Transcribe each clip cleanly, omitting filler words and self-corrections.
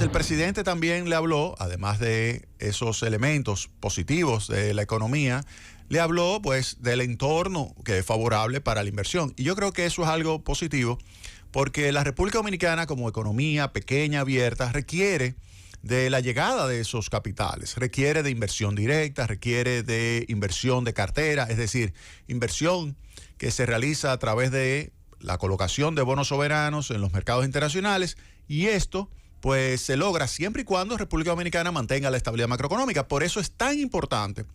el presidente también le habló, además de esos elementos positivos de la economía, le habló pues del entorno que es favorable para la inversión. Y yo creo que eso es algo positivo porque la República Dominicana como economía pequeña, abierta, requiere de la llegada de esos capitales, requiere de inversión directa, requiere de inversión de cartera, es decir, inversión que se realiza a través de la colocación de bonos soberanos en los mercados internacionales, y esto pues se logra siempre y cuando República Dominicana mantenga la estabilidad macroeconómica. Por eso es tan importante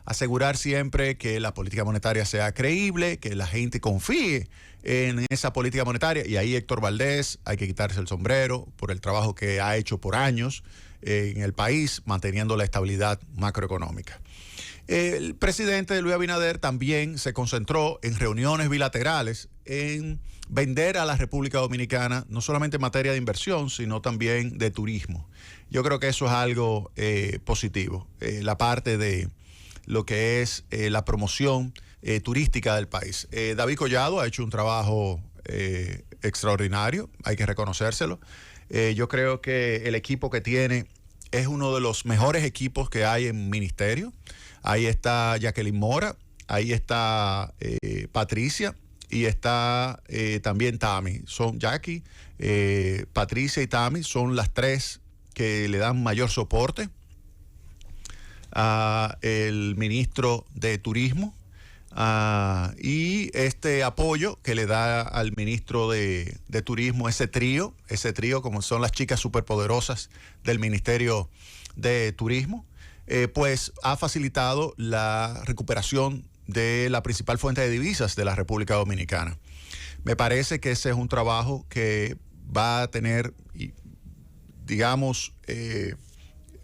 asegurar siempre que la política monetaria sea creíble, que la gente confíe en esa política monetaria. Y ahí Héctor Valdés, hay que quitarse el sombrero por el trabajo que ha hecho por años en el país, manteniendo la estabilidad macroeconómica. El presidente Luis Abinader también se concentró en reuniones bilaterales en vender a la República Dominicana, no solamente en materia de inversión, sino también de turismo. Yo creo que eso es algo positivo, la parte de lo que es la promoción turística del país. David Collado ha hecho un trabajo extraordinario, hay que reconocérselo. Yo creo que el equipo que tiene es uno de los mejores equipos que hay en ministerio. Ahí está Jacqueline Mora, ahí está Patricia y está también Tami. Son Jackie, Patricia y Tami, son las tres que le dan mayor soporte al ministro de Turismo y este apoyo que le da al ministro de Turismo, ese trío como son las chicas superpoderosas del Ministerio de Turismo. Pues ha facilitado la recuperación de la principal fuente de divisas de la República Dominicana. Me parece que ese es un trabajo que va a tener, digamos,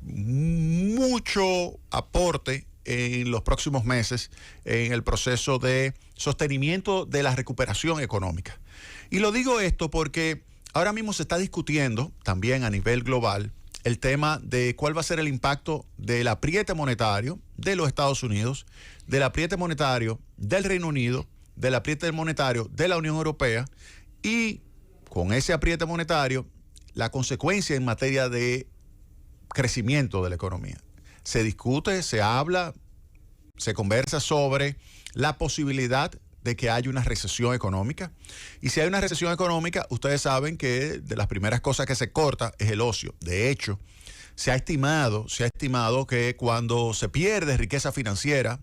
mucho aporte en los próximos meses en el proceso de sostenimiento de la recuperación económica. Y lo digo esto porque ahora mismo se está discutiendo también a nivel global el tema de cuál va a ser el impacto del apriete monetario de los Estados Unidos, del apriete monetario del Reino Unido, del apriete monetario de la Unión Europea, y con ese apriete monetario, la consecuencia en materia de crecimiento de la economía. Se discute, se habla, se conversa sobre la posibilidad de que haya una recesión económica. Y si hay una recesión económica, ustedes saben que de las primeras cosas que se corta es el ocio. De hecho, se ha estimado que cuando se pierde riqueza financiera,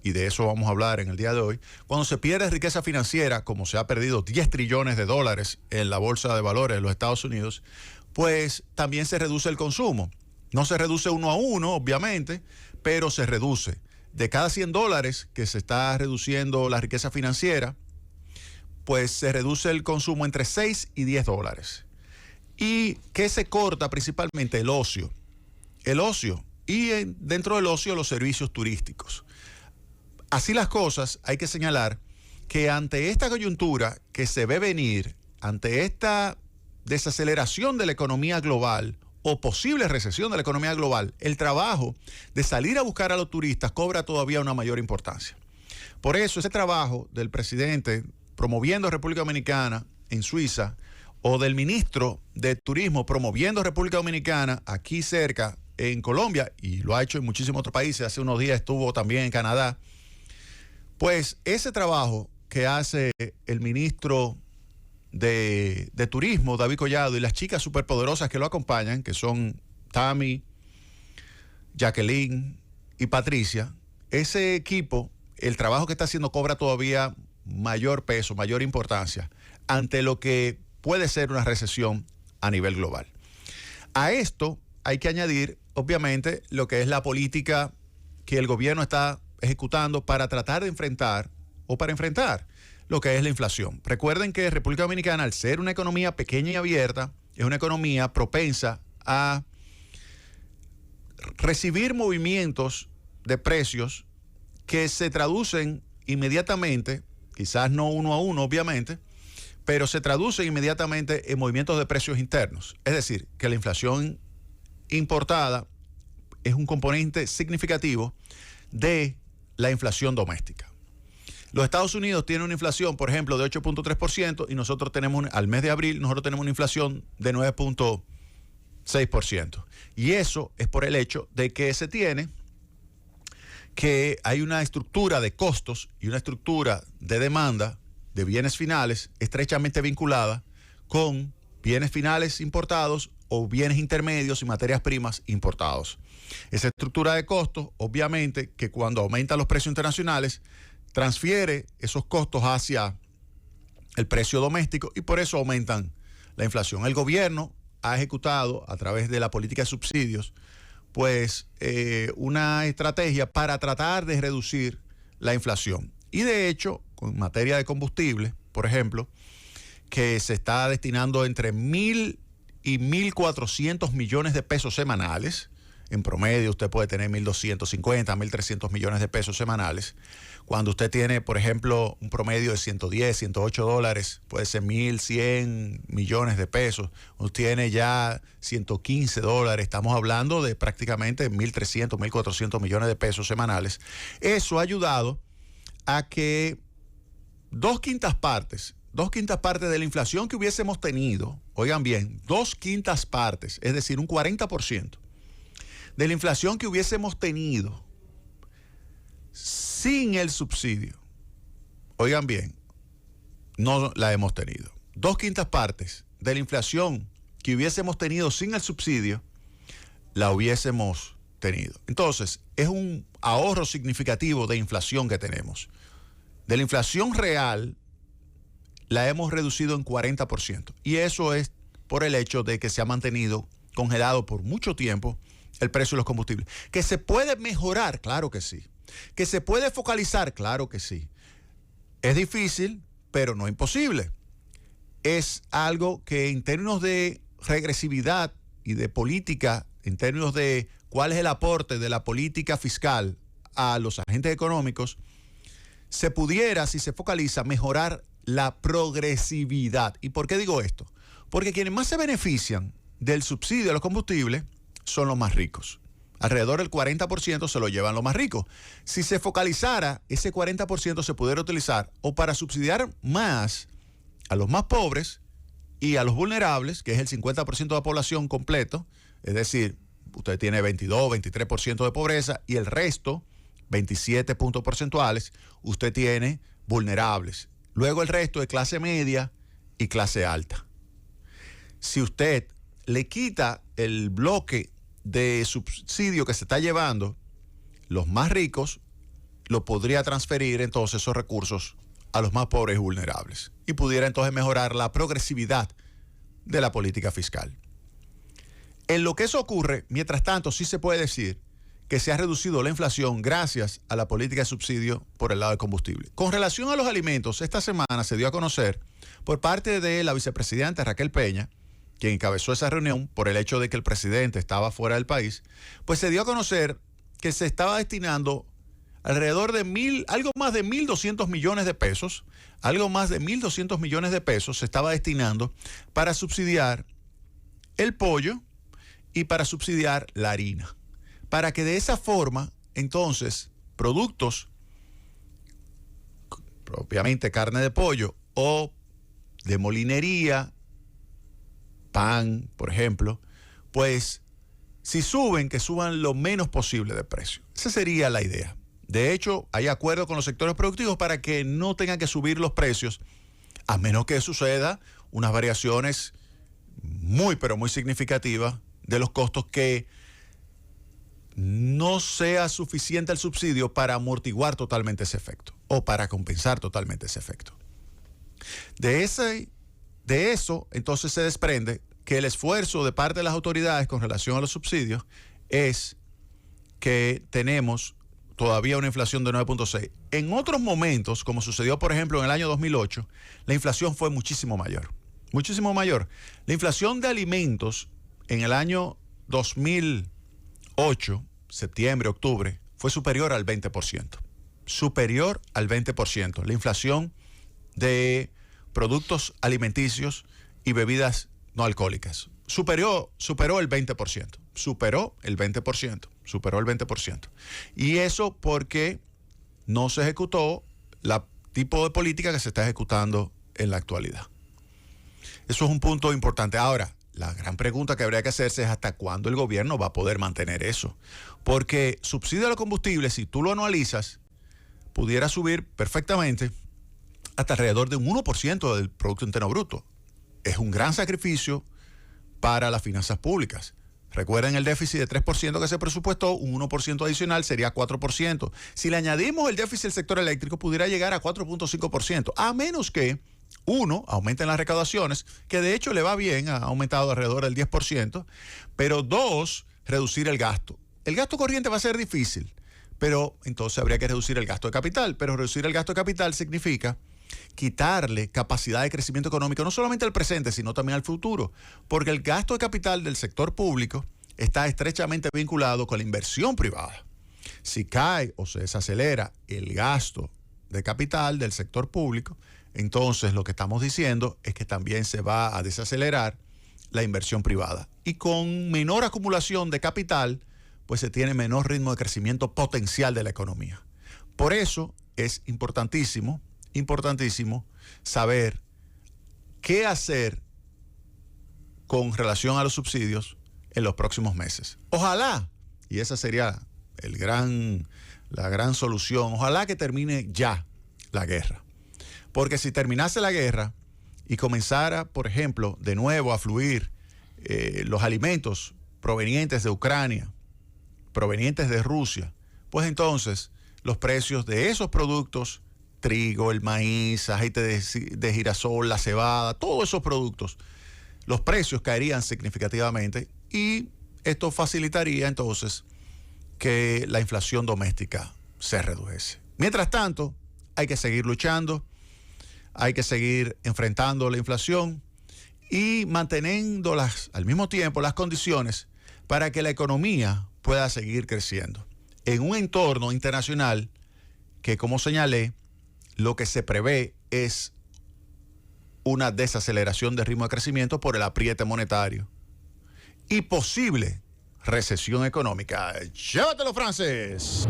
y de eso vamos a hablar en el día de hoy, cuando se pierde riqueza financiera, como se ha perdido 10 trillones de dólares en la bolsa de valores de los Estados Unidos, pues también se reduce el consumo. No se reduce 1 a 1, obviamente, pero se reduce. De cada 100 dólares que se está reduciendo la riqueza financiera, pues se reduce el consumo entre 6 y 10 dólares. ¿Y qué se corta principalmente? El ocio. El ocio. Y dentro del ocio, los servicios turísticos. Así las cosas, hay que señalar que ante esta coyuntura que se ve venir, ante esta desaceleración de la economía global o posible recesión de la economía global, el trabajo de salir a buscar a los turistas cobra todavía una mayor importancia. Por eso ese trabajo del presidente promoviendo República Dominicana en Suiza, o del ministro de Turismo promoviendo República Dominicana aquí cerca en Colombia, y lo ha hecho en muchísimos otros países, hace unos días estuvo también en Canadá, pues ese trabajo que hace el ministro de Turismo, David Collado, y las chicas superpoderosas que lo acompañan, que son Tami, Jacqueline y Patricia, ese equipo, el trabajo que está haciendo cobra todavía mayor peso, mayor importancia ante lo que puede ser una recesión a nivel global. A esto hay que añadir, obviamente, lo que es la política que el gobierno está ejecutando para tratar de enfrentar lo que es la inflación. Recuerden que República Dominicana, al ser una economía pequeña y abierta, es una economía propensa a recibir movimientos de precios que se traducen inmediatamente, quizás no 1 a 1, obviamente, pero se traducen inmediatamente en movimientos de precios internos. Es decir, que la inflación importada es un componente significativo de la inflación doméstica. Los Estados Unidos tienen una inflación, por ejemplo, de 8.3% y nosotros tenemos, al mes de abril, nosotros tenemos una inflación de 9.6%. Y eso es por el hecho de que hay una estructura de costos y una estructura de demanda de bienes finales estrechamente vinculada con bienes finales importados o bienes intermedios y materias primas importados. Esa estructura de costos, obviamente, que cuando aumentan los precios internacionales, transfiere esos costos hacia el precio doméstico y por eso aumentan la inflación. El gobierno ha ejecutado a través de la política de subsidios pues una estrategia para tratar de reducir la inflación. Y de hecho, en materia de combustible, por ejemplo, que se está destinando entre 1.000 y 1.400 millones de pesos semanales. En promedio usted puede tener 1.250, 1.300 millones de pesos semanales. Cuando usted tiene, por ejemplo, un promedio de 110, 108 dólares, puede ser 1.100 millones de pesos. Usted tiene ya 115 dólares. Estamos hablando de prácticamente 1.300, 1.400 millones de pesos semanales. Eso ha ayudado a que dos quintas partes de la inflación que hubiésemos tenido, oigan bien, 2/5 partes, es decir, un 40%, de la inflación que hubiésemos tenido sin el subsidio, oigan bien, no la hemos tenido. 2/5 partes de la inflación que hubiésemos tenido sin el subsidio, la hubiésemos tenido. Entonces, es un ahorro significativo de inflación que tenemos. De la inflación real, la hemos reducido en 40%. Y eso es por el hecho de que se ha mantenido congelado por mucho tiempo el precio de los combustibles. ¿Que se puede mejorar? Claro que sí. ¿Que se puede focalizar? Claro que sí. Es difícil, pero no imposible. Es algo que en términos de regresividad y de política, en términos de cuál es el aporte de la política fiscal a los agentes económicos, se pudiera, si se focaliza, mejorar la progresividad. ¿Y por qué digo esto? Porque quienes más se benefician del subsidio a los combustibles son los más ricos. Alrededor del 40% se lo llevan los más ricos. Si se focalizara, ese 40% se pudiera utilizar o para subsidiar más a los más pobres y a los vulnerables, que es el 50% de la población completo, es decir, usted tiene 22, 23% de pobreza y el resto, 27 puntos porcentuales, usted tiene vulnerables. Luego el resto de clase media y clase alta. Si usted le quita el bloque de subsidio que se está llevando, los más ricos lo podría transferir entonces esos recursos a los más pobres y vulnerables y pudiera entonces mejorar la progresividad de la política fiscal. En lo que eso ocurre, mientras tanto, sí se puede decir que se ha reducido la inflación gracias a la política de subsidio por el lado del combustible. Con relación a los alimentos, esta semana se dio a conocer por parte de la vicepresidenta Raquel Peña, quien encabezó esa reunión por el hecho de que el presidente estaba fuera del país, pues se dio a conocer que se estaba destinando alrededor de algo más de 1.200 millones de pesos, se estaba destinando para subsidiar el pollo y para subsidiar la harina. Para que de esa forma, entonces, productos, propiamente carne de pollo o de molinería, pan, por ejemplo, pues si suben, que suban lo menos posible de precio. Esa sería la idea. De hecho, hay acuerdo con los sectores productivos para que no tengan que subir los precios, a menos que suceda unas variaciones muy, pero muy significativas de los costos que no sea suficiente el subsidio para amortiguar totalmente ese efecto o para compensar totalmente ese efecto. De eso, entonces se desprende que el esfuerzo de parte de las autoridades con relación a los subsidios es que tenemos todavía una inflación de 9.6. En otros momentos, como sucedió por ejemplo en el año 2008, la inflación fue muchísimo mayor. Muchísimo mayor. La inflación de alimentos en el año 2008, septiembre, octubre, fue superior al 20%. Superior al 20%. La inflación de productos alimenticios y bebidas no alcohólicas. Superó el 20%. Superó el 20%. Y eso porque no se ejecutó la tipo de política que se está ejecutando en la actualidad. Eso es un punto importante. Ahora, la gran pregunta que habría que hacerse es hasta cuándo el gobierno va a poder mantener eso. Porque subsidio a los combustibles, si tú lo anualizas, pudiera subir perfectamente hasta alrededor de un 1% del Producto Interno Bruto. Es un gran sacrificio para las finanzas públicas. Recuerden el déficit de 3% que se presupuestó, un 1% adicional sería 4%. Si le añadimos el déficit del sector eléctrico, pudiera llegar a 4.5%, a menos que, uno, aumenten las recaudaciones, que de hecho le va bien, ha aumentado alrededor del 10%, pero dos, reducir el gasto. El gasto corriente va a ser difícil, pero entonces habría que reducir el gasto de capital, pero reducir el gasto de capital significa quitarle capacidad de crecimiento económico, no solamente al presente, sino también al futuro, porque el gasto de capital del sector público está estrechamente vinculado con la inversión privada. Si cae o se desacelera el gasto de capital del sector público, entonces lo que estamos diciendo es que también se va a desacelerar la inversión privada. Y con menor acumulación de capital, pues se tiene menor ritmo de crecimiento potencial de la economía. Por eso es importantísimo saber qué hacer con relación a los subsidios en los próximos meses. Ojalá, y esa sería la gran solución, ojalá que termine ya la guerra. Porque si terminase la guerra y comenzara, por ejemplo, de nuevo a fluir los alimentos provenientes de Ucrania, provenientes de Rusia, pues entonces los precios de esos productos, trigo, el maíz, aceite de girasol, la cebada, todos esos productos, los precios caerían significativamente y esto facilitaría entonces que la inflación doméstica se redujese. Mientras tanto, hay que seguir luchando, hay que seguir enfrentando la inflación y manteniendo al mismo tiempo las condiciones para que la economía pueda seguir creciendo en un entorno internacional que, como señalé, lo que se prevé es una desaceleración del ritmo de crecimiento por el apriete monetario y posible recesión económica. ¡Llévatelo, Frances!